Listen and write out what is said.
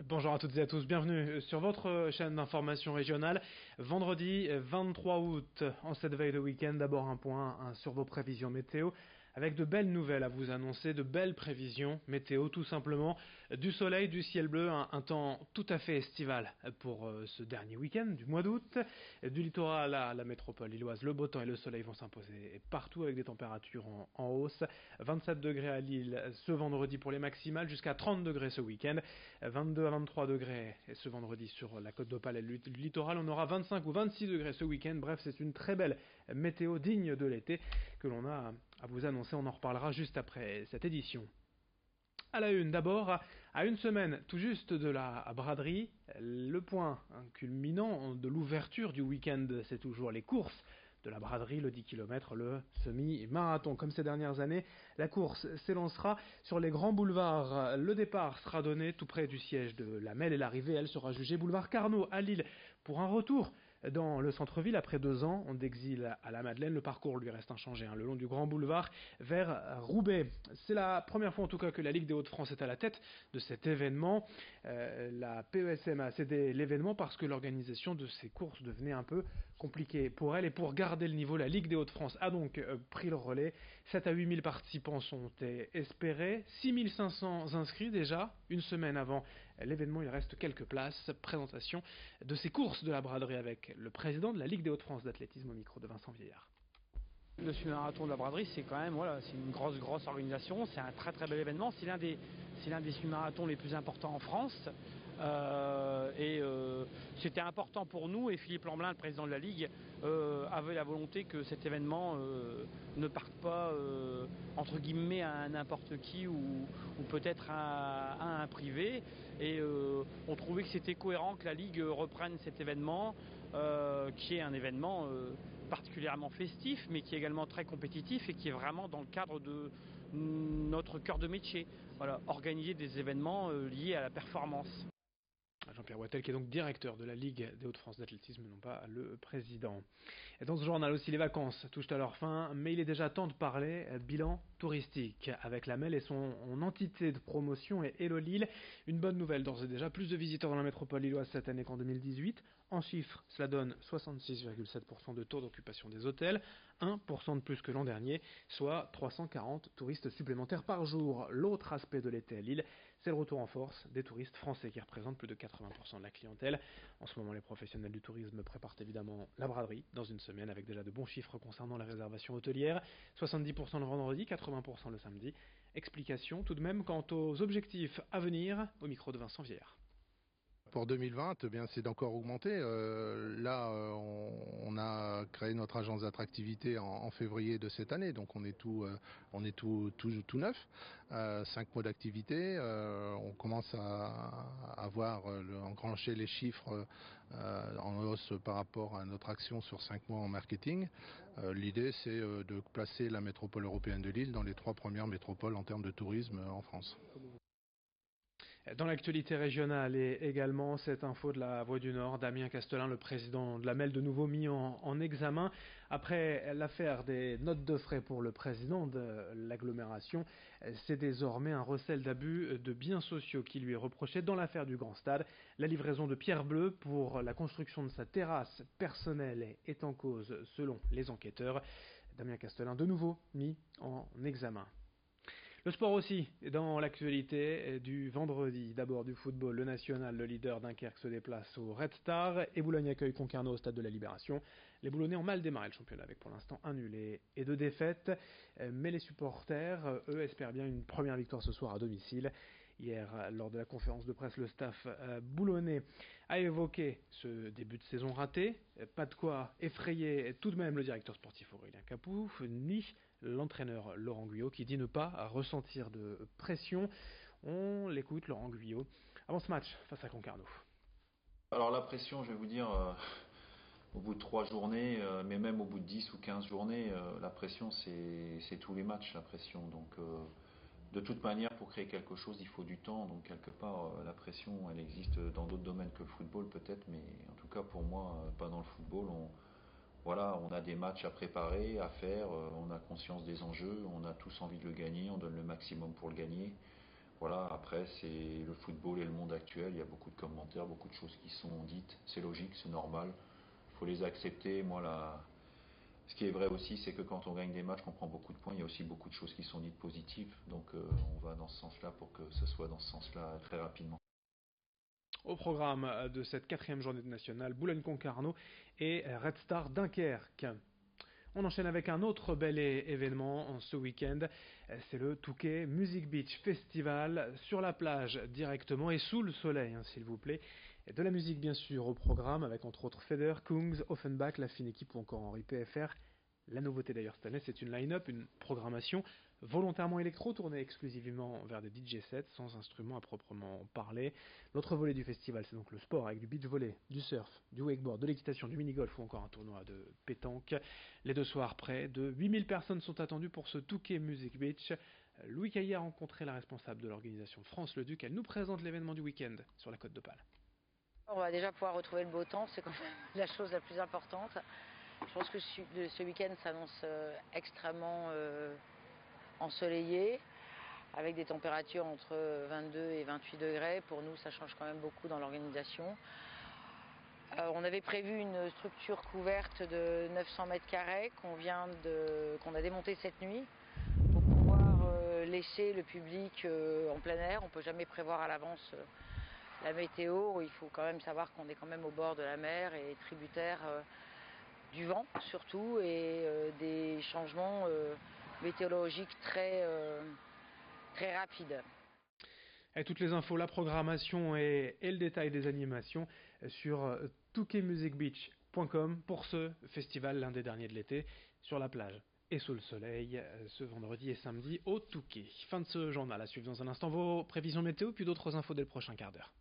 Bonjour à toutes et à tous, bienvenue sur votre chaîne d'information régionale. Vendredi 23 août, en cette veille de week-end, d'abord un point sur vos prévisions météo, avec de belles nouvelles à vous annoncer, de belles prévisions météo tout simplement, du soleil, du ciel bleu, un temps tout à fait estival pour ce dernier week-end du mois d'août. Du littoral à la métropole lilloise, le beau temps et le soleil vont s'imposer partout avec des températures en hausse. 27 degrés à Lille ce vendredi pour les maximales, jusqu'à 30 degrés ce week-end. 22 à 23 degrés ce vendredi sur la côte d'Opale et le littoral. On aura 25 ou 26 degrés ce week-end. Bref, c'est une très belle météo digne de l'été que l'on a à vous annoncer. On en reparlera juste après cette édition. À la une, d'abord, à une semaine tout juste de la braderie, le point culminant de l'ouverture du week-end, c'est toujours les courses de la braderie, le 10 km, le semi-marathon. Comme ces dernières années, la course s'élancera sur les grands boulevards. Le départ sera donné tout près du siège de la Melle et l'arrivée, elle, sera jugée boulevard Carnot à Lille pour un retour dans le centre-ville après 2 ans d'exil à la Madeleine. Le parcours lui reste inchangé, le long du grand boulevard vers Roubaix. C'est la première fois en tout cas que la Ligue des Hauts-de-France est à la tête de cet événement. La PESM a cédé l'événement parce que l'organisation de ces courses devenait un peu compliquée pour elle, et pour garder le niveau, la Ligue des Hauts-de-France a donc pris le relais. 7 à 8 000 participants sont espérés, 6 500 inscrits déjà, une semaine avant l'événement. Il reste quelques places. Présentation de ces courses de la braderie avec le président de la Ligue des Hauts-de-France d'athlétisme au micro de Vincent Vieillard. Le semi-marathon de la braderie, c'est quand même, c'est une grosse organisation, c'est un très bel événement, c'est l'un des semi-marathons les plus importants en France. C'était important pour nous, et Philippe Lamblin, le président de la Ligue, avait la volonté que cet événement ne parte pas entre guillemets à n'importe qui ou peut-être à un privé. Et on trouvait que c'était cohérent que la Ligue reprenne cet événement, qui est un événement particulièrement festif, mais qui est également très compétitif et qui est vraiment dans le cadre de notre cœur de métier. Voilà, organiser des événements liés à la performance. Jean-Pierre Wattel, qui est donc directeur de la Ligue des Hauts-de-France d'athlétisme, non pas le président. Et dans ce journal aussi, les vacances touchent à leur fin, mais il est déjà temps de parler bilan touristique avec la Melle et son entité de promotion et Hello Lille. Une bonne nouvelle d'ores et déjà, plus de visiteurs dans la métropole lilloise cette année qu'en 2018. En chiffres, cela donne 66,7% de taux d'occupation des hôtels, 1% de plus que l'an dernier, soit 340 touristes supplémentaires par jour. L'autre aspect de l'été à Lille, c'est le retour en force des touristes français qui représentent plus de 80% de la clientèle. En ce moment, les professionnels du tourisme préparent évidemment la braderie dans une semaine avec déjà de bons chiffres concernant les réservations hôtelières. 70% le vendredi, 80% le samedi. Explication tout de même quant aux objectifs à venir au micro de Vincent Vieillard. Pour 2020, eh bien, c'est d'encore augmenter. On a créé notre agence d'attractivité en février de cette année, donc on est tout neuf. 5 mois d'activité. On commence à voir enclencher les chiffres en hausse par rapport à notre action sur 5 mois en marketing. L'idée, c'est de placer la métropole européenne de Lille dans les 3 premières métropoles en termes de tourisme en France. Dans l'actualité régionale et également cette info de la Voix du Nord, Damien Castelin, le président de la Melle, de nouveau mis en examen après l'affaire des notes de frais pour le président de l'agglomération. C'est désormais un recel d'abus de biens sociaux qui lui est reproché dans l'affaire du Grand Stade. La livraison de pierres bleues pour la construction de sa terrasse personnelle est en cause selon les enquêteurs. Damien Castelin de nouveau mis en examen. Le sport aussi, dans l'actualité du vendredi. D'abord du football, le national, le leader Dunkerque se déplace au Red Star et Boulogne accueille Concarneau au stade de la Libération. Les Boulonnais ont mal démarré le championnat avec pour l'instant un nul et 2 défaites, mais les supporters, eux, espèrent bien une première victoire ce soir à domicile. Hier, lors de la conférence de presse, le staff boulonnais a évoqué ce début de saison raté. Pas de quoi effrayer tout de même le directeur sportif Aurélien Capoue, ni l'entraîneur Laurent Guyot, qui dit ne pas ressentir de pression. On l'écoute, Laurent Guyot, avant ce match face à Concarneau. Alors la pression, je vais vous dire, au bout de 3 journées, mais même au bout de 10 ou 15 journées, la pression c'est tous les matchs, la pression. Donc de toute manière, pour créer quelque chose, il faut du temps. Donc quelque part, la pression, elle existe dans d'autres domaines que le football peut-être, mais en tout cas pour moi, pas dans le football. On a des matchs à préparer, à faire, on a conscience des enjeux, on a tous envie de le gagner, on donne le maximum pour le gagner. Voilà, après c'est le football et le monde actuel, il y a beaucoup de commentaires, beaucoup de choses qui sont dites, c'est logique, c'est normal, il faut les accepter. Ce qui est vrai aussi, c'est que quand on gagne des matchs, qu'on prend beaucoup de points, il y a aussi beaucoup de choses qui sont dites positives, donc on va dans ce sens-là pour que ce soit dans ce sens-là très rapidement. Au programme de cette 4e journée de nationale, Boulogne-Concarneau et Red Star Dunkerque. On enchaîne avec un autre bel événement ce week-end, c'est le Touquet Music Beach Festival sur la plage directement et sous le soleil, s'il vous plaît. Et de la musique bien sûr au programme avec entre autres Feder, Kungs, Offenbach, la fine équipe ou encore Henri PFR. La nouveauté d'ailleurs cette année, c'est une line-up, une programmation volontairement électro tournée exclusivement vers des DJ sets sans instruments à proprement parler. L'autre volet du festival, c'est donc le sport avec du beach volley, du surf, du wakeboard, de l'équitation, du mini-golf ou encore un tournoi de pétanque. Les 2 soirs, près de 8000 personnes sont attendues pour ce Touquet Music Beach. Louis Caillé a rencontré la responsable de l'organisation France Le Duc. Elle nous présente l'événement du week-end sur la Côte d'Opale. On va déjà pouvoir retrouver le beau temps, c'est quand même la chose la plus importante. Je pense que ce week-end s'annonce extrêmement ensoleillé, avec des températures entre 22 et 28 degrés. Pour nous, ça change quand même beaucoup dans l'organisation. On avait prévu une structure couverte de 900 mètres carrés qu'on a démontée cette nuit pour pouvoir laisser le public en plein air. On ne peut jamais prévoir à l'avance la météo. Il faut quand même savoir qu'on est quand même au bord de la mer et tributaire du vent surtout et des changements météorologiques très rapides. Et toutes les infos, la programmation et le détail des animations sur touquetmusicbeach.com pour ce festival, l'un des derniers de l'été, sur la plage et sous le soleil, ce vendredi et samedi au Touquet. Fin de ce journal, à suivre dans un instant vos prévisions météo, puis d'autres infos dès le prochain quart d'heure.